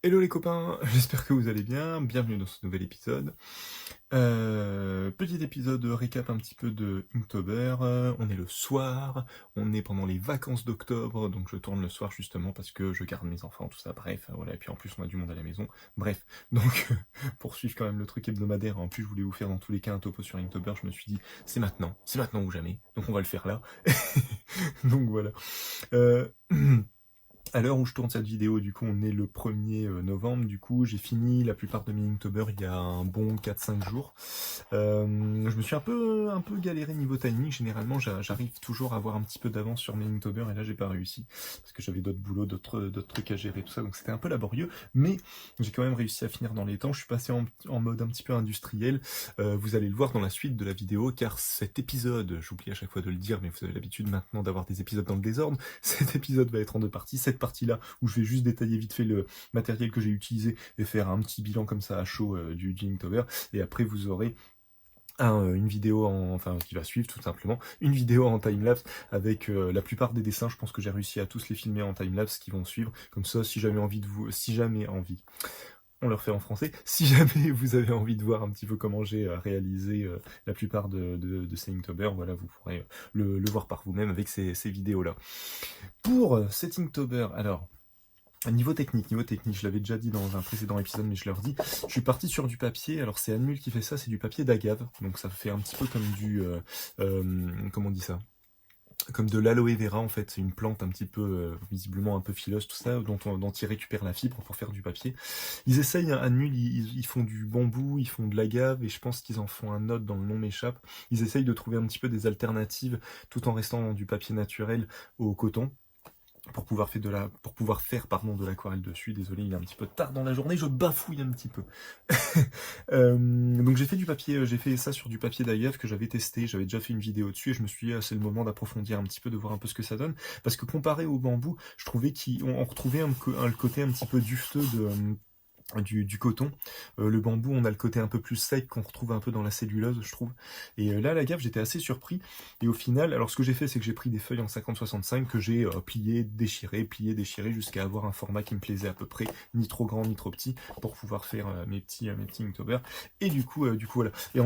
Hello les copains, j'espère que vous allez bien, bienvenue dans ce nouvel épisode. Petit épisode récap un petit peu de Inktober, on est le soir, on est pendant les vacances d'octobre, donc je tourne le soir justement parce que je garde mes enfants, tout ça, bref, voilà, et puis en plus on a du monde à la maison, bref, donc pour suivre quand même le truc hebdomadaire, en plus je voulais vous faire dans tous les cas un topo sur Inktober, je me suis dit c'est maintenant ou jamais, donc on va le faire là, donc voilà. Euh... À l'heure où je tourne cette vidéo, du coup, on est le 1er novembre, du coup, j'ai fini la plupart de mes Inktober il y a un bon 4-5 jours. Je me suis un peu galéré niveau timing, généralement j'arrive toujours à avoir un petit peu d'avance sur mes Inktober, et là j'ai pas réussi, parce que j'avais d'autres boulots, d'autres trucs à gérer, tout ça, donc c'était un peu laborieux, mais j'ai quand même réussi à finir dans les temps, je suis passé en mode un petit peu industriel, vous allez le voir dans la suite de la vidéo, car cet épisode, j'oublie à chaque fois de le dire, mais vous avez l'habitude maintenant d'avoir des épisodes dans le désordre, cet épisode va être en deux parties, cette partie-là où je vais juste détailler vite fait le matériel que j'ai utilisé et faire un petit bilan comme ça à chaud du Inktober. Et après vous aurez une vidéo enfin qui va suivre tout simplement, une vidéo en timelapse avec la plupart des dessins, je pense que j'ai réussi à tous les filmer en timelapse qui vont suivre, comme ça si jamais envie, on le refait en français, si jamais vous avez envie de voir un petit peu comment j'ai réalisé la plupart de ces Inktober, voilà, vous pourrez le voir par vous-même avec ces vidéos-là. Pour cet Inktober, alors, niveau technique, je l'avais déjà dit dans un précédent épisode, mais je le redis, je suis parti sur du papier, alors c'est Anmul qui fait ça, c'est du papier d'agave, donc ça fait un petit peu comme comment on dit ça, comme de l'aloe vera en fait, c'est une plante un petit peu, visiblement un peu fileuse, tout ça, dont ils récupèrent la fibre pour faire du papier. Ils essayent, hein, Anmul, ils font du bambou, ils font de l'agave, et je pense qu'ils en font un autre dans le nom m'échappe. Ils essayent de trouver un petit peu des alternatives, tout en restant dans du papier naturel au coton pour pouvoir faire de l'aquarelle dessus. Désolé, il est un petit peu tard dans la journée, je bafouille un petit peu. Donc j'ai fait du papier, j'ai fait ça sur du papier d'agave que j'avais testé, j'avais déjà fait une vidéo dessus et je me suis dit c'est le moment d'approfondir un petit peu, de voir un peu ce que ça donne, parce que comparé au bambou, je trouvais qu'on retrouvait le côté un petit peu dufteux du coton. Le bambou, on a le côté un peu plus sec qu'on retrouve un peu dans la celluleuse, je trouve. Et là, la gaffe, j'étais assez surpris. Et au final, alors ce que j'ai fait, c'est que j'ai pris des feuilles en 50-65 que j'ai plié, déchiré, jusqu'à avoir un format qui me plaisait à peu près, ni trop grand, ni trop petit, pour pouvoir faire mes petits Inktober. Et du coup, voilà. Et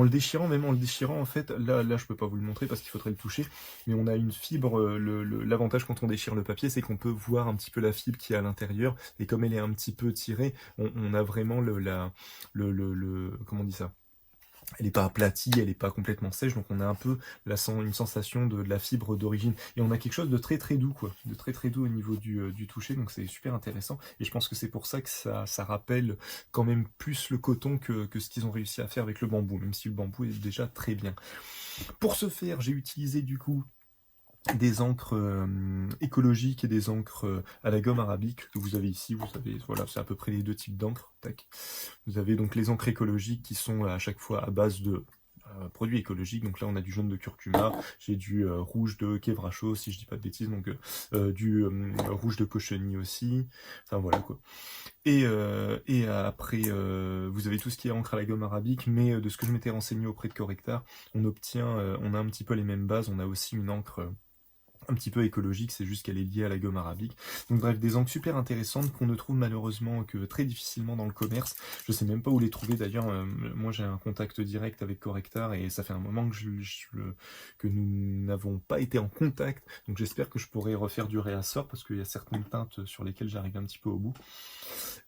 même en le déchirant, en fait, là, je peux pas vous le montrer parce qu'il faudrait le toucher, mais on a une fibre. L'avantage quand on déchire le papier, c'est qu'on peut voir un petit peu la fibre qui est à l'intérieur. Et comme elle est un petit peu tirée, on a vraiment comment on dit ça, elle n'est pas aplatie, elle n'est pas complètement sèche, donc on a un peu une sensation de la fibre d'origine. Et on a quelque chose de très très doux, quoi, de très très doux au niveau du toucher, donc c'est super intéressant. Et je pense que c'est pour ça que ça rappelle quand même plus le coton que ce qu'ils ont réussi à faire avec le bambou, même si le bambou est déjà très bien. Pour ce faire, j'ai utilisé du coup des encres écologiques et des encres à la gomme arabique que vous avez ici. Vous avez, voilà, c'est à peu près les deux types d'encre. Tac. Vous avez donc les encres écologiques qui sont à chaque fois à base de produits écologiques. Donc là, on a du jaune de curcuma, j'ai du rouge de quebracho, si je dis pas de bêtises, donc du rouge de cochenille aussi. Enfin voilà quoi. Et après, vous avez tout ce qui est encre à la gomme arabique, mais de ce que je m'étais renseigné auprès de Correctar, on a un petit peu les mêmes bases. On a aussi une encre un petit peu écologique, c'est juste qu'elle est liée à la gomme arabique. Donc bref, des encres super intéressantes qu'on ne trouve malheureusement que très difficilement dans le commerce. Je sais même pas où les trouver d'ailleurs. Moi j'ai un contact direct avec Correctar et ça fait un moment que nous n'avons pas été en contact. Donc j'espère que je pourrai refaire du réassort parce qu'il y a certaines teintes sur lesquelles j'arrive un petit peu au bout.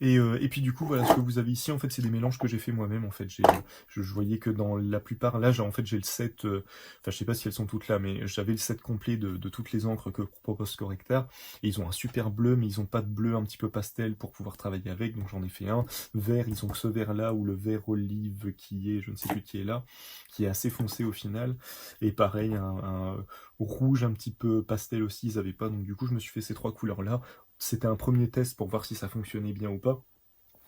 Et puis du coup, voilà, ce que vous avez ici, en fait, c'est des mélanges que j'ai fait moi-même. En fait, je voyais que dans la plupart, là, j'ai le set, enfin, je sais pas si elles sont toutes là, mais j'avais le set complet de toutes les encres que propose Correctar. Et ils ont un super bleu, mais ils ont pas de bleu un petit peu pastel pour pouvoir travailler avec. Donc j'en ai fait un. Vert, ils ont que ce vert-là, ou le vert olive qui est, je ne sais plus qui est là, qui est assez foncé au final. Et pareil, un rouge un petit peu pastel aussi, ils avaient pas. Donc du coup, je me suis fait ces trois couleurs-là. C'était un premier test pour voir si ça fonctionnait bien ou pas.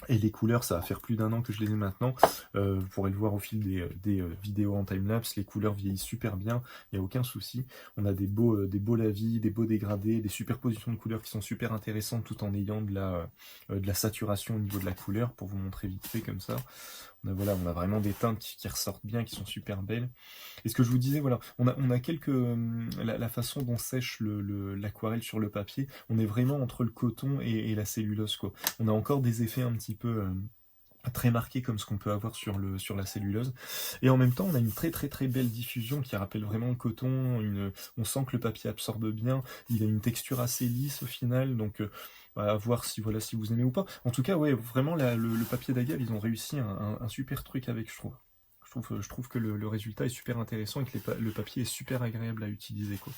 Et les couleurs, ça va faire plus d'1 an que je les ai maintenant. Vous pourrez le voir au fil des vidéos en timelapse. Les couleurs vieillissent super bien, il n'y a aucun souci. On a des beaux lavis, des beaux dégradés, des superpositions de couleurs qui sont super intéressantes tout en ayant de la saturation au niveau de la couleur, pour vous montrer vite fait comme ça. on a vraiment des teintes qui ressortent bien, qui sont super belles. Et ce que je vous disais, voilà, on a quelques la façon dont sèche l'aquarelle sur le papier, on est vraiment entre le coton et la cellulose, quoi. On a encore des effets un petit peu très marqués comme ce qu'on peut avoir sur la cellulose. Et en même temps, on a une très très très belle diffusion qui rappelle vraiment le coton. On sent que le papier absorbe bien. Il a une texture assez lisse au final, donc à voir si voilà si vous aimez ou pas. En tout cas, ouais, vraiment le papier d'agave, ils ont réussi un super truc avec, je trouve. Je trouve que le résultat est super intéressant et que le papier est super agréable à utiliser, quoi.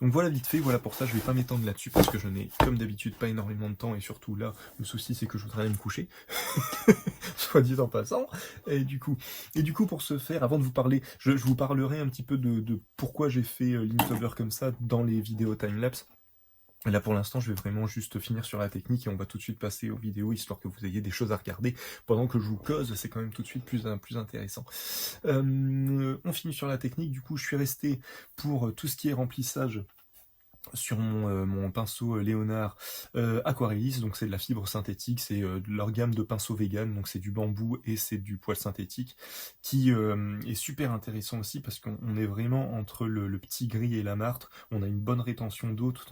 Donc voilà vite fait, voilà pour ça, je vais pas m'étendre là-dessus parce que je n'ai comme d'habitude pas énormément de temps et surtout là, le souci c'est que je voudrais aller me coucher, soit dit en passant, et du coup pour ce faire, avant de vous parler, je vous parlerai un petit peu de pourquoi j'ai fait l'Inktober comme ça dans les vidéos timelapse. Là pour l'instant je vais vraiment juste finir sur la technique et on va tout de suite passer aux vidéos histoire que vous ayez des choses à regarder pendant que je vous cause, c'est quand même tout de suite plus intéressant. On finit sur la technique, du coup je suis resté pour tout ce qui est remplissage sur mon pinceau Léonard Aquarellis, donc c'est de la fibre synthétique, c'est de leur gamme de pinceaux vegan, donc c'est du bambou et c'est du poil synthétique, qui est super intéressant aussi parce qu'on est vraiment entre le petit gris et la martre, on a une bonne rétention d'eau tout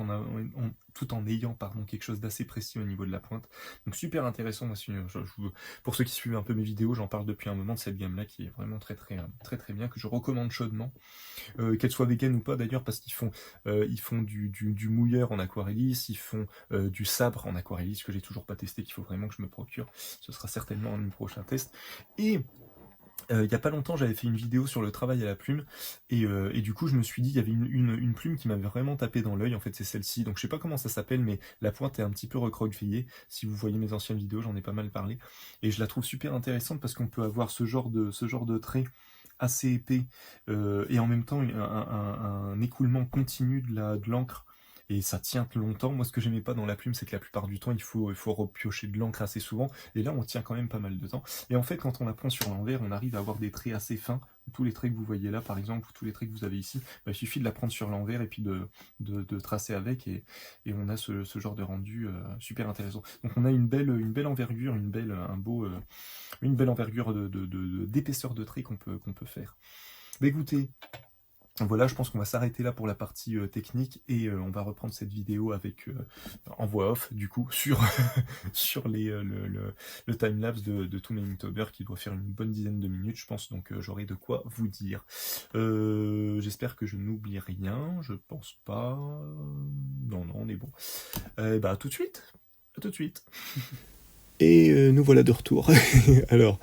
en ayant quelque chose d'assez précis au niveau de la pointe. Donc super intéressant, moi, pour ceux qui suivent un peu mes vidéos, j'en parle depuis un moment de cette gamme-là qui est vraiment très bien, que je recommande chaudement, qu'elle soit vegan ou pas d'ailleurs, parce qu'ils font du mouilleur en aquarellis, ils font du sabre en aquarellis que j'ai toujours pas testé, qu'il faut vraiment que je me procure. Ce sera certainement un prochain test. Et il y a pas longtemps, j'avais fait une vidéo sur le travail à la plume, et du coup, je me suis dit, il y avait une plume qui m'avait vraiment tapé dans l'œil, en fait, c'est celle-ci. Donc, je sais pas comment ça s'appelle, mais la pointe est un petit peu recroquevillée. Si vous voyez mes anciennes vidéos, j'en ai pas mal parlé. Et je la trouve super intéressante parce qu'on peut avoir ce genre de trait assez épais, et en même temps un écoulement continu de l'encre. Et ça tient longtemps. Moi, ce que j'aimais pas dans la plume, c'est que la plupart du temps, il faut repiocher de l'encre assez souvent. Et là, on tient quand même pas mal de temps. Et en fait, quand on la prend sur l'envers, on arrive à avoir des traits assez fins. Tous les traits que vous voyez là, par exemple, ou tous les traits que vous avez ici, bah, il suffit de la prendre sur l'envers et puis de tracer avec. Et on a ce genre de rendu super intéressant. Donc, on a une belle envergure, une belle envergure d'épaisseur de trait qu'on peut faire. Bah, écoutez, voilà, je pense qu'on va s'arrêter là pour la partie technique et on va reprendre cette vidéo avec en voix off du coup sur sur le timelapse de tous mes Inktober qui doit faire une bonne dizaine de minutes, je pense, donc j'aurai de quoi vous dire. J'espère que je n'oublie rien, je pense pas. Non, on est bon. Bah à tout de suite. À tout de suite. Et nous voilà de retour. Alors,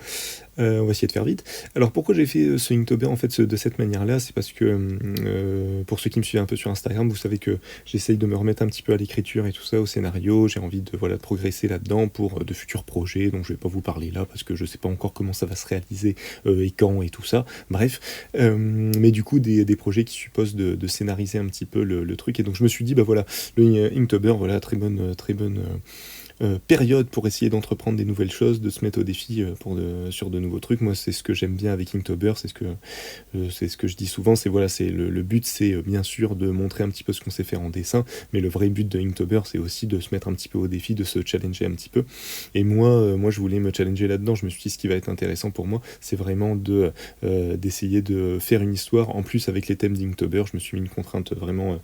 on va essayer de faire vite. Alors pourquoi j'ai fait ce Inktober en fait de cette manière-là, c'est parce que pour ceux qui me suivent un peu sur Instagram, vous savez que j'essaye de me remettre un petit peu à l'écriture et tout ça, au scénario. J'ai envie de progresser là-dedans pour de futurs projets. Donc je vais pas vous parler là parce que je sais pas encore comment ça va se réaliser et quand et tout ça. Bref, mais du coup des projets qui supposent de scénariser un petit peu le truc. Et donc je me suis dit bah voilà, le Inktober, voilà, très bonne période pour essayer d'entreprendre des nouvelles choses, de se mettre au défi sur de nouveaux trucs. Moi, c'est ce que j'aime bien avec Inktober, c'est ce que je dis souvent, c'est voilà, c'est le but, c'est bien sûr de montrer un petit peu ce qu'on sait faire en dessin, mais le vrai but de Inktober, c'est aussi de se mettre un petit peu au défi, de se challenger un petit peu. Et moi, je voulais me challenger là-dedans. Je me suis dit, ce qui va être intéressant pour moi, c'est vraiment d'essayer de faire une histoire. En plus, avec les thèmes d'Inktober, je me suis mis une contrainte vraiment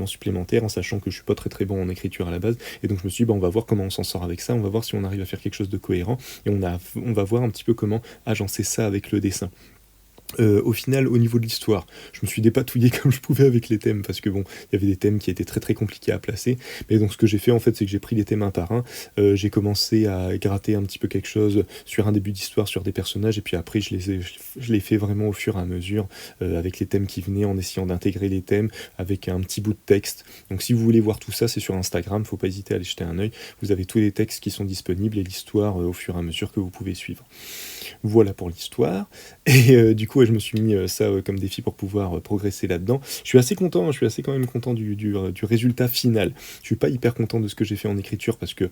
supplémentaire, en sachant que je suis pas très très bon en écriture à la base, et donc je me suis dit bah, on va voir comment on s'en sort avec ça, on va voir si on arrive à faire quelque chose de cohérent, et on va voir un petit peu comment agencer ça avec le dessin. Au final, au niveau de l'histoire, je me suis dépatouillé comme je pouvais avec les thèmes, parce que bon, il y avait des thèmes qui étaient très très compliqués à placer, mais donc ce que j'ai fait en fait, c'est que j'ai pris les thèmes un par un, j'ai commencé à gratter un petit peu quelque chose sur un début d'histoire, sur des personnages, et puis après je l'ai fait vraiment au fur et à mesure, avec les thèmes qui venaient, en essayant d'intégrer les thèmes, avec un petit bout de texte. Donc si vous voulez voir tout ça, c'est sur Instagram, faut pas hésiter à aller jeter un œil, vous avez tous les textes qui sont disponibles, et l'histoire au fur et à mesure que vous pouvez suivre. Voilà pour l'histoire, et du coup ouais, je me suis mis ça comme défi pour pouvoir progresser là-dedans. Je suis assez content, hein, je suis assez quand même content du résultat final. Je suis pas hyper content de ce que j'ai fait en écriture parce que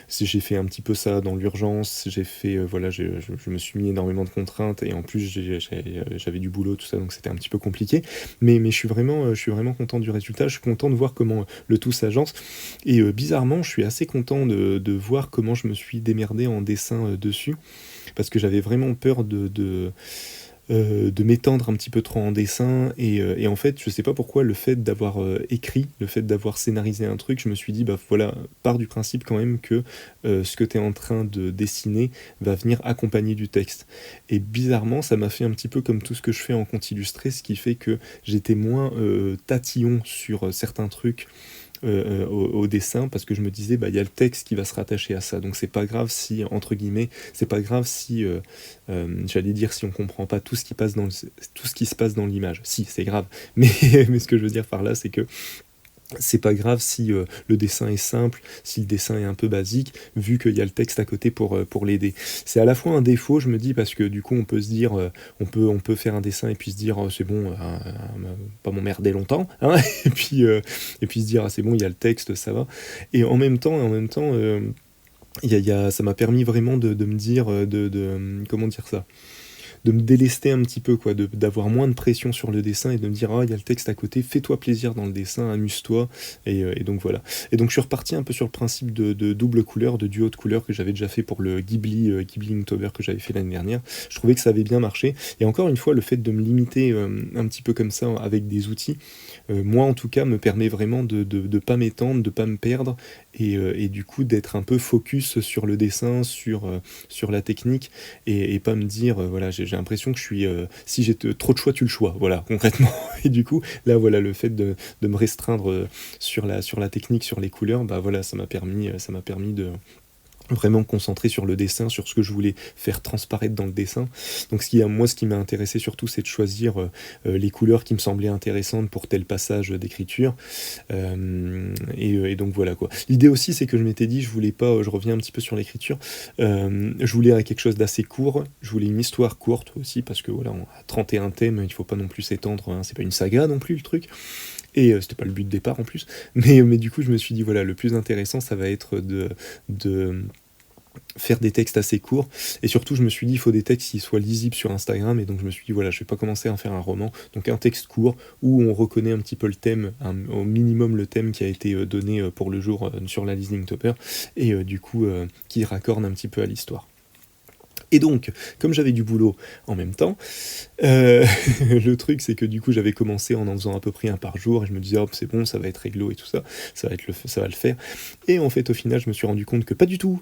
j'ai fait un petit peu ça dans l'urgence, j'ai fait, voilà, je me suis mis énormément de contraintes et en plus j'avais du boulot, tout ça, donc c'était un petit peu compliqué. Mais je suis vraiment content du résultat, je suis content de voir comment le tout s'agence. Et bizarrement, je suis assez content de voir comment je me suis démerdé en dessin dessus, parce que j'avais vraiment peur de m'étendre un petit peu trop en dessin. Et en fait, je sais pas pourquoi, le fait d'avoir écrit, le fait d'avoir scénarisé un truc, je me suis dit, bah voilà, pars du principe quand même que ce que tu es en train de dessiner va venir accompagner du texte. Et bizarrement, ça m'a fait un petit peu comme tout ce que je fais en compte illustré, ce qui fait que j'étais moins tatillon sur certains trucs au dessin, parce que je me disais bah il y a le texte qui va se rattacher à ça, donc c'est pas grave si, entre guillemets, c'est pas grave si j'allais dire, si on comprend pas tout ce qui passe tout ce qui se passe dans l'image, si c'est grave, mais mais ce que je veux dire par là, c'est que c'est pas grave si le dessin est simple, si le dessin est un peu basique, vu qu'il y a le texte à côté pour l'aider. C'est à la fois un défaut, je me dis, parce que du coup on peut se dire, on peut faire un dessin et puis se dire, oh, c'est bon, pas m'emmerder longtemps, hein, et puis se dire, ah, c'est bon, il y a le texte, ça va. Et en même temps, ça m'a permis vraiment de me dire, comment dire ça, de me délester un petit peu, quoi, d'avoir moins de pression sur le dessin et de me dire, ah, il y a le texte à côté, fais-toi plaisir dans le dessin, amuse-toi, et donc voilà. Et donc je suis reparti un peu sur le principe de double couleur, de duo de couleurs que j'avais déjà fait pour le Ghibli Inktober que j'avais fait l'année dernière. Je trouvais que ça avait bien marché, et encore une fois, le fait de me limiter un petit peu comme ça avec des outils, moi en tout cas, me permet vraiment de pas m'étendre, de pas me perdre, et du coup d'être un peu focus sur le dessin, sur la technique, et pas me dire, voilà, j'ai l'impression que je suis, si j'ai trop de choix, tu le choix, voilà, concrètement. Et du coup, là, voilà, le fait de me restreindre sur la technique, sur les couleurs, bah voilà, ça m'a permis de vraiment me concentrer sur le dessin, sur ce que je voulais faire transparaître dans le dessin. Donc moi, ce qui m'a intéressé surtout, c'est de choisir les couleurs qui me semblaient intéressantes pour tel passage d'écriture. Et donc voilà quoi. L'idée aussi, c'est que je m'étais dit, je voulais pas, je reviens un petit peu sur l'écriture, je voulais quelque chose d'assez court, je voulais une histoire courte aussi, parce que voilà, on a 31 thèmes, il faut pas non plus s'étendre, hein, c'est pas une saga non plus le truc. Et c'était pas le but de départ en plus. Mais du coup, je me suis dit, voilà, le plus intéressant, ça va être de faire des textes assez courts. Et surtout, je me suis dit, il faut des textes qui soient lisibles sur Instagram. Et donc, je me suis dit, voilà, je vais pas commencer à faire un roman. Donc, un texte court où on reconnaît un petit peu le thème, au minimum le thème qui a été donné pour le jour sur la liste Inktober. Et du coup, qui raccorde un petit peu à l'histoire. Et donc, comme j'avais du boulot en même temps, le truc c'est que du coup j'avais commencé en faisant à peu près un par jour, et je me disais, hop, c'est bon, ça va être réglo et tout ça, ça va le faire. Et en fait, au final, je me suis rendu compte que pas du tout.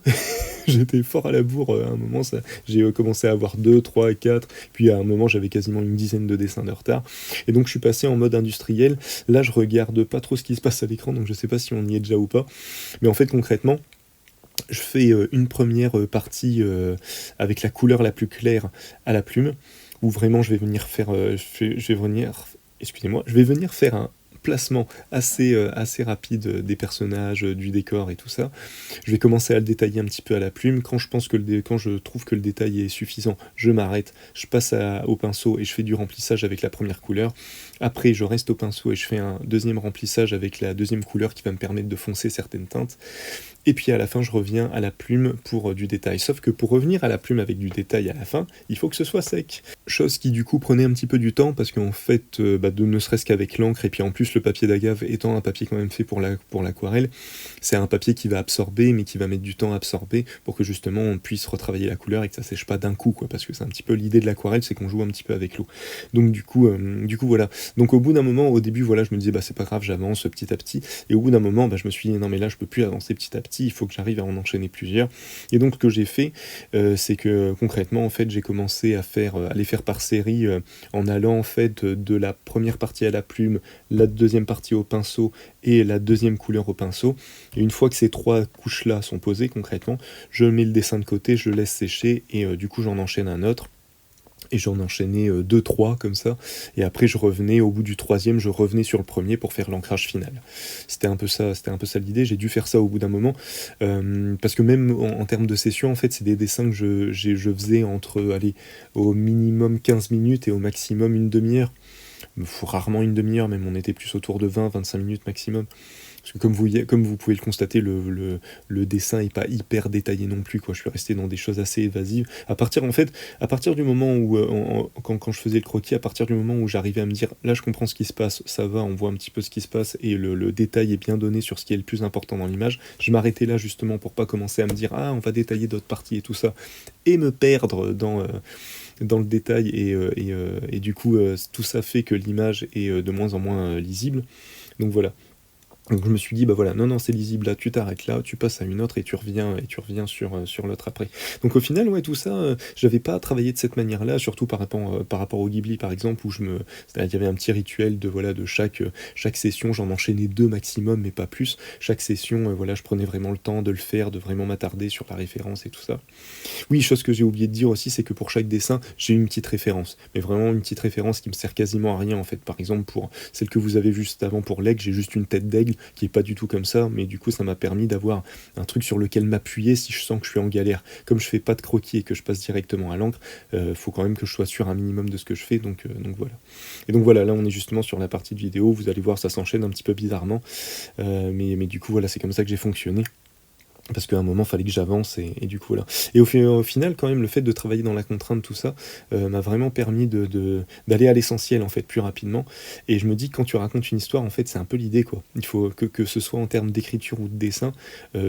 J'étais fort à la bourre à un moment, j'ai commencé à avoir 2, 3, 4, puis à un moment j'avais quasiment une dizaine de dessins de retard. Et donc je suis passé en mode industriel. Là, je regarde pas trop ce qui se passe à l'écran, donc je sais pas si on y est déjà ou pas. Mais en fait, concrètement, je fais une première partie avec la couleur la plus claire à la plume, où vraiment je vais venir faire, je vais venir faire un placement assez rapide des personnages, du décor et tout ça. Je vais commencer à le détailler un petit peu à la plume. Quand je trouve que le détail est suffisant, je m'arrête, je passe au pinceau et je fais du remplissage avec la première couleur. Après, je reste au pinceau et je fais un deuxième remplissage avec la deuxième couleur qui va me permettre de foncer certaines teintes. Et puis à la fin, je reviens à la plume pour du détail. Sauf que pour revenir à la plume avec du détail à la fin, il faut que ce soit sec. Chose qui du coup prenait un petit peu du temps, parce qu'en fait, ne serait-ce qu'avec l'encre, et puis en plus le papier d'agave étant un papier quand même fait pour l'aquarelle, c'est un papier qui va absorber, mais qui va mettre du temps à absorber pour que justement on puisse retravailler la couleur et que ça sèche pas d'un coup, quoi, parce que c'est un petit peu l'idée de l'aquarelle, c'est qu'on joue un petit peu avec l'eau. Donc du coup voilà. Donc au bout d'un moment, au début, voilà, je me disais, bah c'est pas grave, j'avance petit à petit, et au bout d'un moment, je me suis dit, non mais là je peux plus avancer petit à petit, il faut que j'arrive à en enchaîner plusieurs. Et donc ce que j'ai fait, c'est que concrètement, en fait, j'ai commencé à les faire par série, en allant en fait de la première partie à la plume, la deuxième partie au pinceau et la deuxième couleur au pinceau. Et une fois que ces 3 couches-là sont posées concrètement, je mets le dessin de côté, je le laisse sécher, et du coup j'en enchaîne un autre. Et j'en enchaînais 2-3 comme ça, et après je revenais, au bout du troisième, je revenais sur le premier pour faire l'ancrage final. C'était un peu ça l'idée, j'ai dû faire ça au bout d'un moment, parce que même en termes de session, en fait, c'est des dessins que je faisais entre, allez, au minimum 15 minutes et au maximum une demi-heure. Rarement une demi-heure, même on était plus autour de 20-25 minutes maximum. Parce que comme vous pouvez le constater, le dessin est pas hyper détaillé non plus, quoi. Je suis resté dans des choses assez évasives. À partir du moment où, quand je faisais le croquis, à partir du moment où j'arrivais à me dire, là je comprends ce qui se passe, ça va, on voit un petit peu ce qui se passe, et le détail est bien donné sur ce qui est le plus important dans l'image, je m'arrêtais là justement pour pas commencer à me dire, ah, on va détailler d'autres parties et tout ça, et me perdre dans le détail, et du coup, tout ça fait que l'image est de moins en moins lisible. Donc voilà. Donc je me suis dit, bah voilà, non, c'est lisible là, tu t'arrêtes là, tu passes à une autre et tu reviens sur l'autre après. Donc au final, ouais, tout ça, j'avais pas travaillé de cette manière-là, surtout par rapport au Ghibli par exemple, où il y avait un petit rituel de, voilà, de chaque session, j'en enchaînais 2 maximum, mais pas plus. Chaque session, voilà, je prenais vraiment le temps de le faire, de vraiment m'attarder sur la référence et tout ça. Oui, chose que j'ai oublié de dire aussi, c'est que pour chaque dessin, j'ai une petite référence, mais vraiment une petite référence qui me sert quasiment à rien en fait. Par exemple, pour celle que vous avez vue juste avant pour l'aigle, j'ai juste une tête d'aigle qui est pas du tout comme ça, mais du coup ça m'a permis d'avoir un truc sur lequel m'appuyer si je sens que je suis en galère. Comme je fais pas de croquis et que je passe directement à l'encre, faut quand même que je sois sûr un minimum de ce que je fais, donc voilà. Et donc voilà, là on est justement sur la partie de vidéo, vous allez voir ça s'enchaîne un petit peu bizarrement, mais du coup voilà, c'est comme ça que j'ai fonctionné. Parce qu'à un moment, il fallait que j'avance, et du coup, voilà. Et au final, quand même, le fait de travailler dans la contrainte, tout ça, m'a vraiment permis d'aller à l'essentiel, en fait, plus rapidement. Et je me dis que quand tu racontes une histoire, en fait, c'est un peu l'idée, quoi. Il faut que ce soit en termes d'écriture ou de dessin,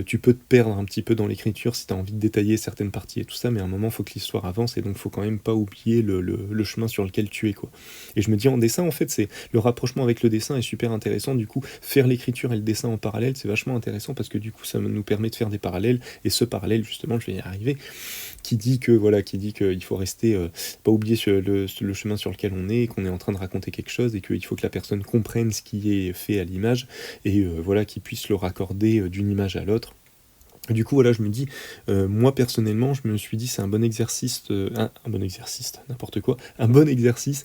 tu peux te perdre un petit peu dans l'écriture si tu as envie de détailler certaines parties et tout ça, mais à un moment, il faut que l'histoire avance, et donc il faut quand même pas oublier le chemin sur lequel tu es, quoi. Et je me dis, en dessin, en fait, c'est le rapprochement avec le dessin est super intéressant. Du coup, faire l'écriture et le dessin en parallèle, c'est vachement intéressant, parce que du coup, ça nous permet de faire des parallèles, et ce parallèle justement, je vais y arriver, qui dit qu'il faut rester, pas oublier le chemin sur lequel on est, qu'on est en train de raconter quelque chose, et qu'il faut que la personne comprenne ce qui est fait à l'image, et voilà, qu'il puisse le raccorder d'une image à l'autre. Du coup, voilà, je me dis, moi personnellement, je me suis dit, c'est un bon exercice, un bon exercice, n'importe quoi, un bon exercice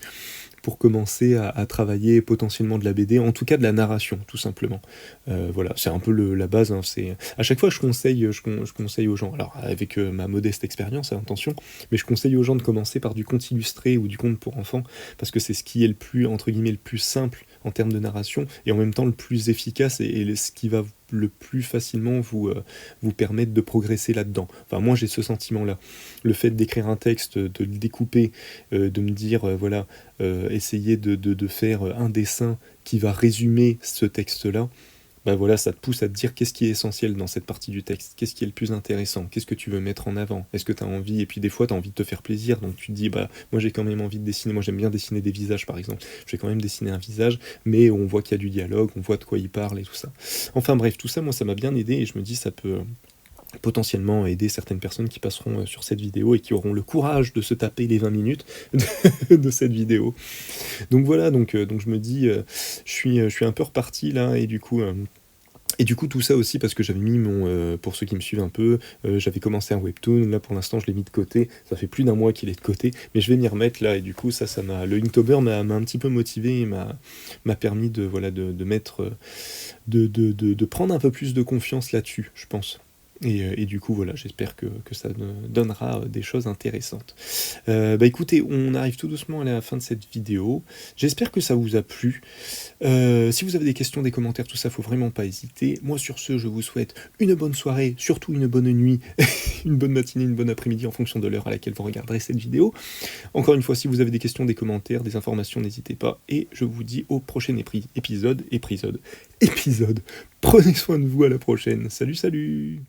pour commencer à travailler potentiellement de la BD, en tout cas de la narration, tout simplement. Voilà, c'est un peu la base, hein, c'est... À chaque fois, je conseille aux gens, alors avec ma modeste expérience, attention, mais je conseille aux gens de commencer par du conte illustré ou du conte pour enfants, parce que c'est ce qui est le plus, entre guillemets, le plus simple en termes de narration, et en même temps le plus efficace, et ce qui va le plus facilement vous permettre de progresser là-dedans. Enfin, moi j'ai ce sentiment-là. Le fait d'écrire un texte, de le découper, de me dire, voilà, essayer de faire un dessin qui va résumer ce texte-là, bah voilà, ça te pousse à te dire qu'est-ce qui est essentiel dans cette partie du texte, qu'est-ce qui est le plus intéressant, qu'est-ce que tu veux mettre en avant, est-ce que tu as envie, et puis des fois tu as envie de te faire plaisir, donc tu te dis, bah moi j'ai quand même envie de dessiner, moi j'aime bien dessiner des visages par exemple, je vais quand même dessiner un visage, mais on voit qu'il y a du dialogue, on voit de quoi il parle et tout ça. Enfin bref, tout ça, moi ça m'a bien aidé, et je me dis, ça peut potentiellement aider certaines personnes qui passeront sur cette vidéo et qui auront le courage de se taper les 20 minutes de cette vidéo. Donc voilà, donc je me dis, je suis un peu reparti là, et du coup, tout ça aussi parce que j'avais mis pour ceux qui me suivent un peu, j'avais commencé un webtoon, là pour l'instant je l'ai mis de côté, ça fait plus d'un mois qu'il est de côté, mais je vais m'y remettre là, et du coup le Inktober m'a un petit peu motivé, et m'a permis de mettre, de prendre un peu plus de confiance là-dessus, je pense. Et du coup, voilà, j'espère que ça donnera des choses intéressantes. Bah écoutez, on arrive tout doucement à la fin de cette vidéo. J'espère que ça vous a plu. Si vous avez des questions, des commentaires, tout ça, faut vraiment pas hésiter. Moi, sur ce, je vous souhaite une bonne soirée, surtout une bonne nuit, une bonne matinée, une bonne après-midi, en fonction de l'heure à laquelle vous regarderez cette vidéo. Encore une fois, si vous avez des questions, des commentaires, des informations, n'hésitez pas. Et je vous dis au prochain épisode. Prenez soin de vous, à la prochaine. Salut, salut!